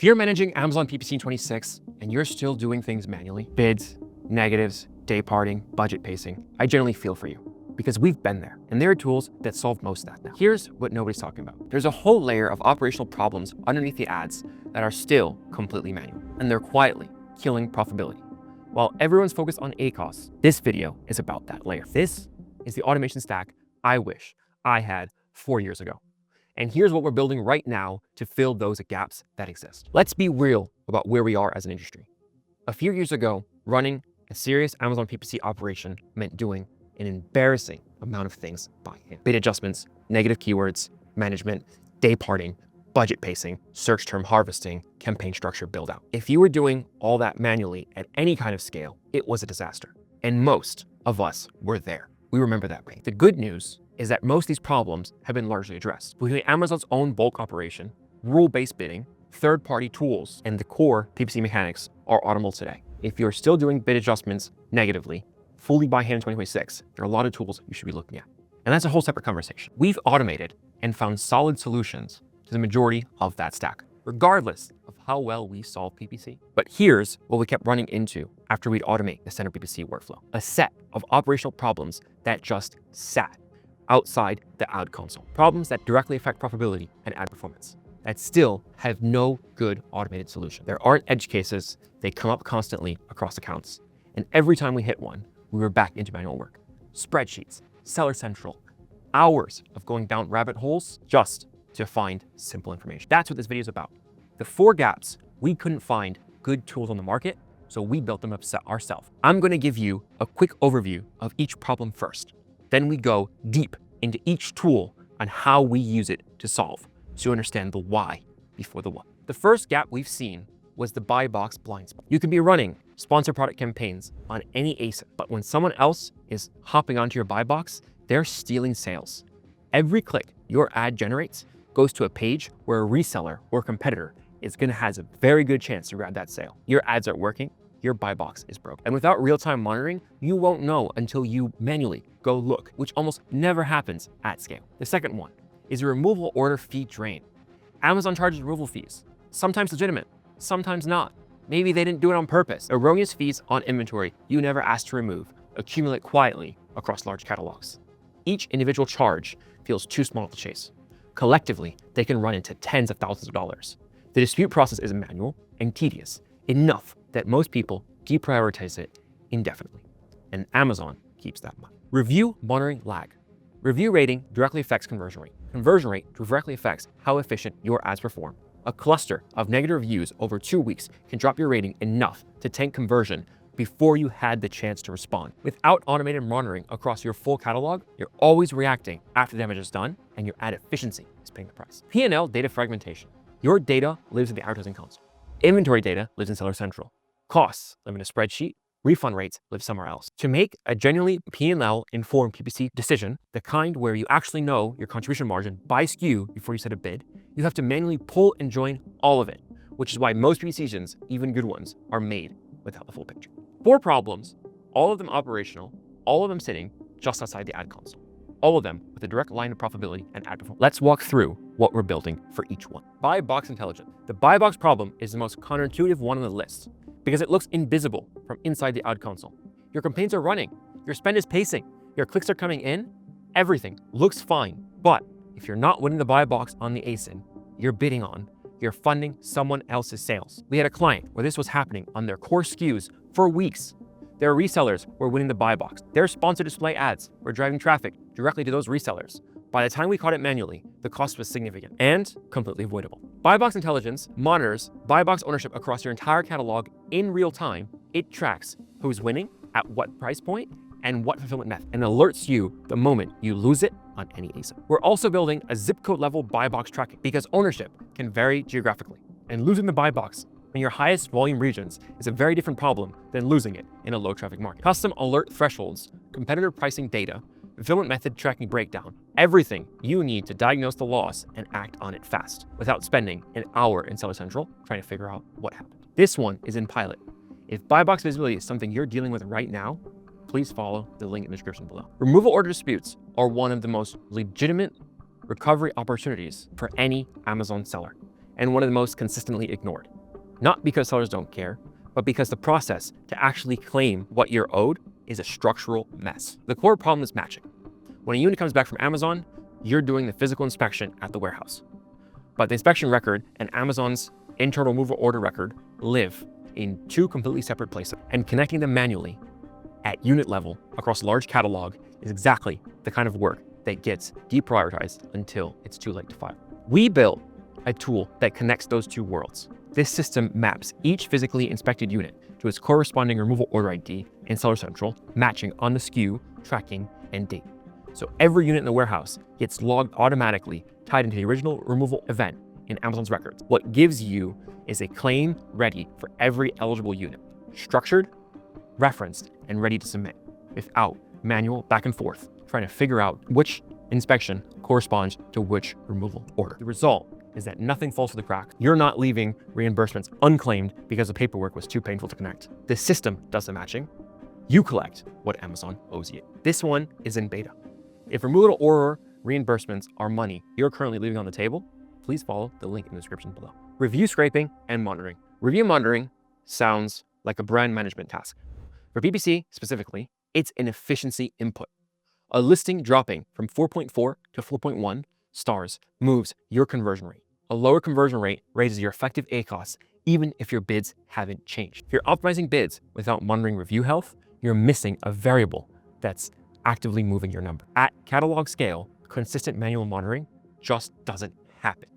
If you're managing Amazon PPC in 26 and you're still doing things manually, bids, negatives, day parting, budget pacing, I generally feel for you because we've been there and there are tools that solve most of that now. Here's what nobody's talking about. There's a whole layer of operational problems underneath the ads that are still completely manual and they're quietly killing profitability. While everyone's focused on ACoS, this video is about that layer. This is the automation stack I wish I had 4 years ago. And here's what we're building right now to fill those gaps that exist. Let's be real about where we are as an industry. A few years ago, running a serious Amazon PPC operation meant doing an embarrassing amount of things by hand. Bid adjustments, negative keywords, management, day parting, budget pacing, search term harvesting, campaign structure build out. If you were doing all that manually at any kind of scale, it was a disaster. And most of us were there. We remember that pain. The good news is that most of these problems have been largely addressed. Between Amazon's own bulk operation, rule-based bidding, third-party tools, and the core PPC mechanics are automable today. If you're still doing bid adjustments negatively, fully by hand in 2026, there are a lot of tools you should be looking at. And that's a whole separate conversation. We've automated and found solid solutions to the majority of that stack, regardless of how well we solve PPC. But here's what we kept running into after we'd automate the standard PPC workflow. A set of operational problems that just sat outside the ad console. Problems that directly affect profitability and ad performance that still have no good automated solution. There aren't edge cases. They come up constantly across accounts. And every time we hit one, we were back into manual work. Spreadsheets, Seller Central, hours of going down rabbit holes just to find simple information. That's what this video is about. The 4 gaps, we couldn't find good tools on the market, so we built them up ourselves. I'm gonna give you a quick overview of each problem first. Then we go deep into each tool on how we use it to solve, so you understand the why before the what. The first gap we've seen was the buy box blind spot. You can be running sponsored product campaigns on any ASIN, but when someone else is hopping onto your buy box, they're stealing sales. Every click your ad generates goes to a page where a reseller or competitor has a very good chance to grab that sale. Your ads aren't working, your buy box is broken. And without real-time monitoring, you won't know until you manually go look, which almost never happens at scale. The second one is a removal order fee drain. Amazon charges removal fees, sometimes legitimate, sometimes not. Maybe they didn't do it on purpose. Erroneous fees on inventory you never asked to remove accumulate quietly across large catalogs. Each individual charge feels too small to chase. Collectively, they can run into tens of thousands of dollars. The dispute process is manual and tedious, enough that most people deprioritize it indefinitely. And Amazon keeps that money. Review monitoring lag. Review rating directly affects conversion rate. Conversion rate directly affects how efficient your ads perform. A cluster of negative reviews over 2 weeks can drop your rating enough to tank conversion before you had the chance to respond. Without automated monitoring across your full catalog, you're always reacting after damage is done, and your ad efficiency is paying the price. P&L data fragmentation. Your data lives in the advertising console. Inventory data lives in Seller Central. Costs live in a spreadsheet. Refund rates live somewhere else. To make a genuinely P&L informed PPC decision, the kind where you actually know your contribution margin by SKU before you set a bid, you have to manually pull and join all of it, which is why most PPC decisions, even good ones, are made without the full picture. 4 problems, all of them operational, all of them sitting just outside the ad console. All of them with a direct line of profitability and ad performance. Let's walk through what we're building for each one. Buy box intelligence. The buy box problem is the most counterintuitive one on the list because it looks invisible from inside the ad console. Your campaigns are running, your spend is pacing, your clicks are coming in, everything looks fine. But if you're not winning the buy box on the ASIN you're bidding on, you're funding someone else's sales. We had a client where this was happening on their core SKUs for weeks. Their resellers were winning the buy box. Their sponsored display ads were driving traffic directly to those resellers. By the time we caught it manually, the cost was significant and completely avoidable. Buy box intelligence monitors buy box ownership across your entire catalog in real time. It tracks who's winning, at what price point, and what fulfillment method, and alerts you the moment you lose it on any ASIN. We're also building a zip code level buy box tracking because ownership can vary geographically, and losing the buy box in your highest volume regions is a very different problem than losing it in a low traffic market. Custom alert thresholds, competitor pricing data, fulfillment method tracking breakdown, everything you need to diagnose the loss and act on it fast without spending an hour in Seller Central trying to figure out what happened. This one is in pilot. If buy box visibility is something you're dealing with right now, please follow the link in the description below. Removal order disputes are one of the most legitimate recovery opportunities for any Amazon seller. and one of the most consistently ignored. Not because sellers don't care, but because the process to actually claim what you're owed is a structural mess. The core problem is matching. When a unit comes back from Amazon, you're doing the physical inspection at the warehouse. But the inspection record and Amazon's internal removal order record live in two completely separate places, and connecting them manually at unit level across a large catalog is exactly the kind of work that gets deprioritized until it's too late to file. We built a tool that connects those two worlds. This system maps each physically inspected unit to its corresponding removal order ID in Seller Central, matching on the SKU, tracking, and date. So every unit in the warehouse gets logged automatically, tied into the original removal event in Amazon's records. What gives you is a claim ready for every eligible unit, structured, referenced, and ready to submit, without manual back and forth, trying to figure out which inspection corresponds to which removal order. The result is that nothing falls through the cracks. You're not leaving reimbursements unclaimed because the paperwork was too painful to connect. The system does the matching. You collect what Amazon owes you. This one is in beta. If removal order reimbursements are money you're currently leaving on the table, please follow the link in the description below. Review scraping and monitoring. Review monitoring sounds like a brand management task. For PPC specifically, it's an efficiency input. A listing dropping from 4.4 to 4.1 stars moves your conversion rate. A lower conversion rate raises your effective ACoS, even if your bids haven't changed. If you're optimizing bids without monitoring review health, you're missing a variable that's actively moving your number. At catalog scale, consistent manual monitoring just doesn't happen.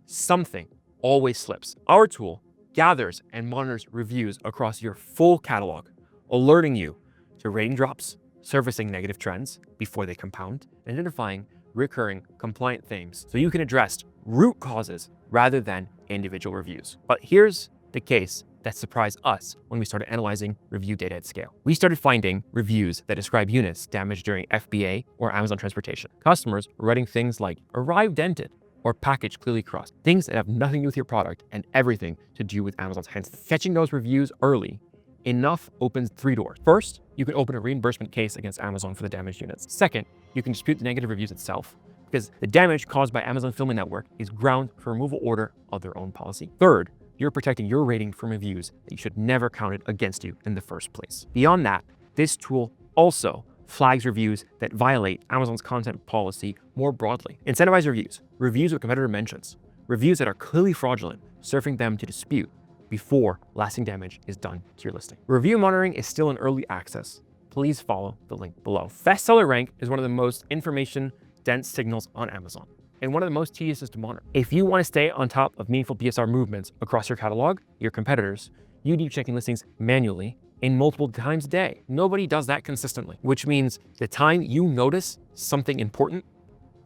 Something always slips. Our tool gathers and monitors reviews across your full catalog, alerting you to rating drops, surfacing negative trends before they compound, and identifying recurring compliant themes so you can address root causes rather than individual reviews. But here's the case that surprised us when we started analyzing review data at scale. We started finding reviews that describe units damaged during FBA or Amazon transportation. Customers were writing things like arrived dented or package clearly crossed, things that have nothing to do with your product and everything to do with Amazon's hands. Catching those reviews early enough opens 3 doors. First, you can open a reimbursement case against Amazon for the damaged units. Second, you can dispute the negative reviews itself, because the damage caused by Amazon Fulfillment Network is ground for removal order of their own policy. Third, you're protecting your rating from reviews that you should never counted against you in the first place. Beyond that, this tool also flags reviews that violate Amazon's content policy more broadly. Incentivize reviews, reviews with competitor mentions, reviews that are clearly fraudulent, surfing them to dispute before lasting damage is done to your listing. Review monitoring is still in early access. Please follow the link below. Bestseller rank is one of the most information-dense signals on Amazon, and one of the most tedious to monitor. If you want to stay on top of meaningful BSR movements across your catalog, your competitors, you need checking listings manually and multiple times a day. Nobody does that consistently, which means the time you notice something important,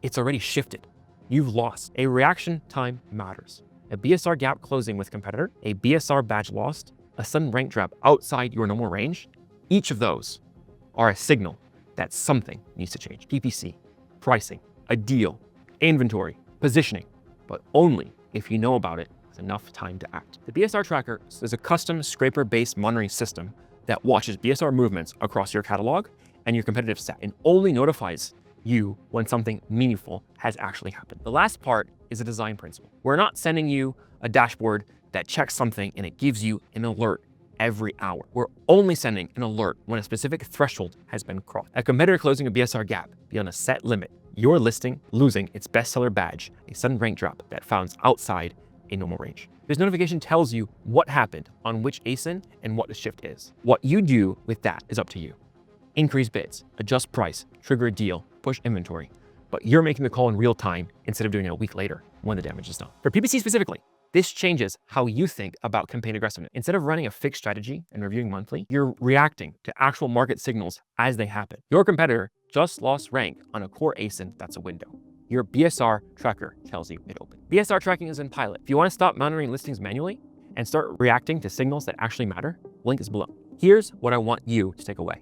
it's already shifted. You've lost. A reaction time matters. A BSR gap closing with competitor, a BSR badge lost, a sudden rank drop outside your normal range, each of those are a signal that something needs to change. PPC, pricing, a deal, inventory, positioning, but only if you know about it with enough time to act. The BSR tracker is a custom scraper-based monitoring system that watches BSR movements across your catalog and your competitive set and only notifies you when something meaningful has actually happened. The last part is a design principle. We're not sending you a dashboard that checks something and it gives you an alert every hour. We're only sending an alert when a specific threshold has been crossed. A competitor closing a BSR gap beyond a set limit, your listing losing its bestseller badge, a sudden rank drop that falls outside a normal range. This notification tells you what happened on which ASIN and what the shift is. What you do with that is up to you. Increase bids, adjust price, trigger a deal, push inventory, but you're making the call in real time instead of doing it a week later when the damage is done. For PPC specifically, this changes how you think about campaign aggressiveness. Instead of running a fixed strategy and reviewing monthly, you're reacting to actual market signals as they happen. Your competitor just lost rank on a core ASIN that's a window. Your BSR tracker tells you it opened. BSR tracking is in pilot. If you want to stop monitoring listings manually and start reacting to signals that actually matter, link is below. Here's what I want you to take away.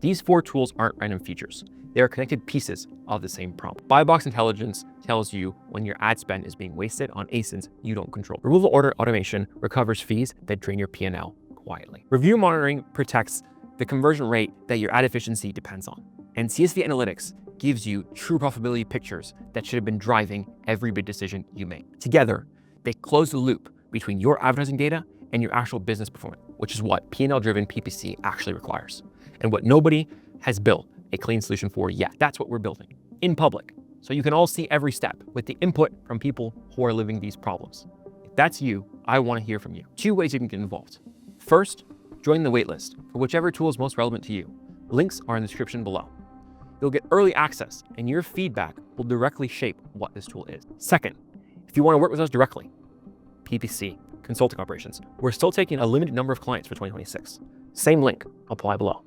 These 4 tools aren't random features. They are connected pieces of the same problem. Buy box intelligence tells you when your ad spend is being wasted on ASINs you don't control. Removal order automation recovers fees that drain your P&L quietly. Review monitoring protects the conversion rate that your ad efficiency depends on. And CSV analytics gives you true profitability pictures that should have been driving every bid decision you make. Together, They close the loop between your advertising data and your actual business performance, which is what P&L-driven PPC actually requires, and what nobody has built a clean solution for yet. That's what we're building in public, so you can all see every step with the input from people who are living these problems. If that's you, I want to hear from you. 2 ways you can get involved. First, join the waitlist for whichever tool is most relevant to you. Links are in the description below. You'll get early access, and your feedback will directly shape what this tool is. Second, if you want to work with us directly, PPC, consulting operations, we're still taking a limited number of clients for 2026. Same link, apply below.